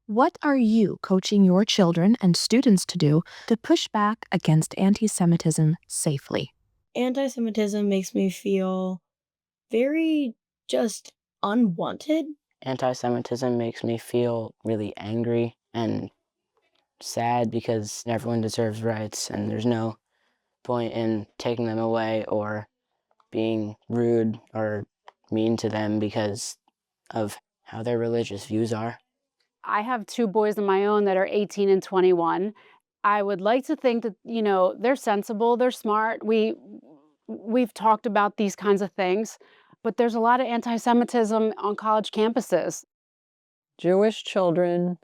What are you coaching your children and students to do to push back against anti-Semitism safely? Anti-Semitism makes me feel very just unwanted. Anti-Semitism makes me feel really angry and sad because everyone deserves rights and there's no point in taking them away or being rude or mean to them because of how their religious views are. I have 2 boys of my own that are 18 and 21. I would like to think that, they're sensible, they're smart. We've talked about these kinds of things, but there's a lot of anti-Semitism on college campuses. Jewish children,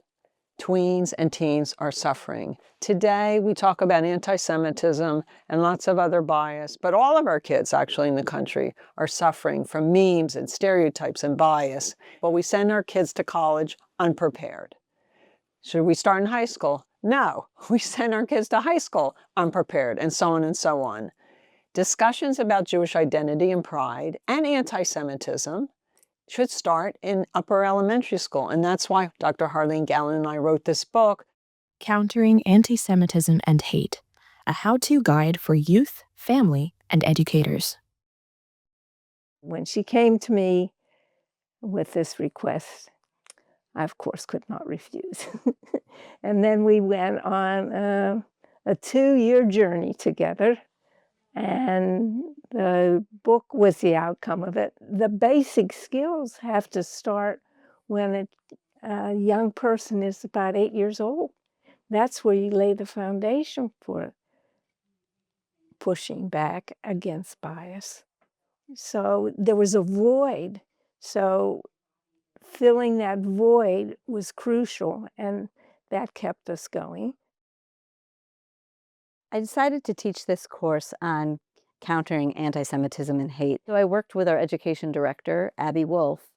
tweens, and teens are suffering. Today, we talk about anti-Semitism and lots of other bias, but all of our kids actually in the country are suffering from memes and stereotypes and bias. But we send our kids to college unprepared. Should we start in high school? No, we send our kids to high school unprepared, and so on and so on. Discussions about Jewish identity and pride and anti-Semitism should start in upper elementary school. And that's why Dr. Harleen Gallen and I wrote this book. Countering Anti-Semitism and Hate, a how-to guide for youth, family, and educators. When she came to me with this request, I, of course, could not refuse. And then we went on a 2-year journey together. And the book was the outcome of it. The basic skills have to start when a young person is about 8 years old. That's where you lay the foundation for pushing back against bias. So there was a void. So filling that void was crucial, and that kept us going. I decided to teach this course on countering anti-Semitism and hate. So I worked with our education director, Abby Wolf,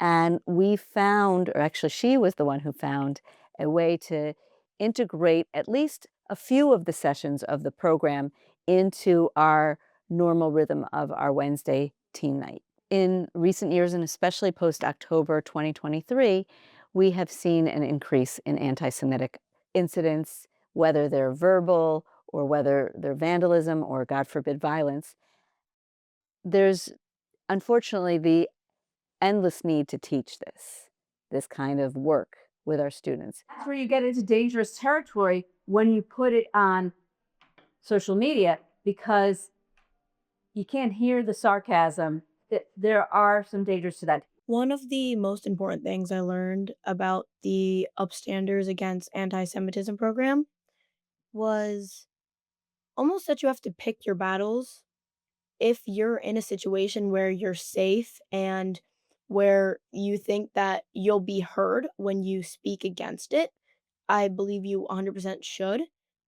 and we found, or actually she was the one who found, a way to integrate at least a few of the sessions of the program into our normal rhythm of our Wednesday teen night. In recent years, and especially post-October 2023, we have seen an increase in anti-Semitic incidents, whether they're verbal or whether they're vandalism or, God forbid, violence. There's unfortunately the endless need to teach this kind of work with our students. That's where you get into dangerous territory when you put it on social media, because you can't hear the sarcasm. There are some dangers to that. One of the most important things I learned about the Upstanders Against Anti-Semitism program was almost that you have to pick your battles. If you're in a situation where you're safe and where you think that you'll be heard when you speak against it, I believe you 100% should.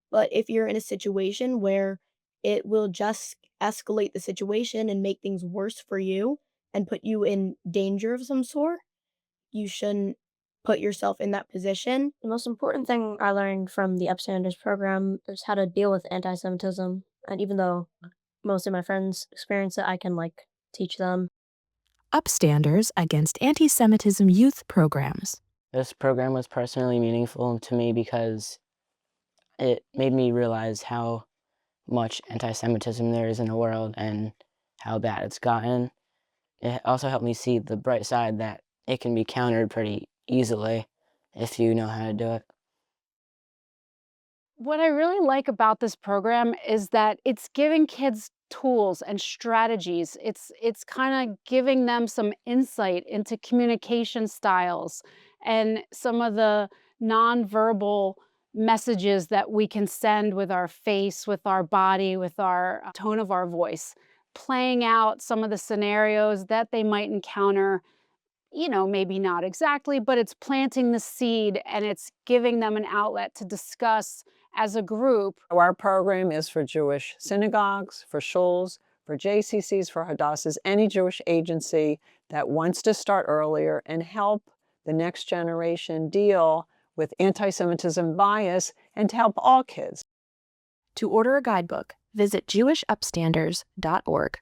But if you're in a situation where it will just escalate the situation and make things worse for you and put you in danger of some sort, you shouldn't put yourself in that position. The most important thing I learned from the Upstanders program is how to deal with anti-Semitism. And even though most of my friends experience it, I can teach them. Upstanders Against Anti-Semitism Youth Programs. This program was personally meaningful to me because it made me realize how much anti-Semitism there is in the world and how bad it's gotten. It also helped me see the bright side that it can be countered pretty easily if you know how to do it. What I really like about this program is that it's giving kids tools and strategies. It's kind of giving them some insight into communication styles and some of the nonverbal messages that we can send with our face, with our body, with our tone of our voice, playing out some of the scenarios that they might encounter. Maybe not exactly, but it's planting the seed and it's giving them an outlet to discuss as a group. Our program is for Jewish synagogues, for shuls, for JCCs, for Hadassahs, any Jewish agency that wants to start earlier and help the next generation deal with anti-Semitism bias and to help all kids. To order a guidebook, visit jewishupstanders.org.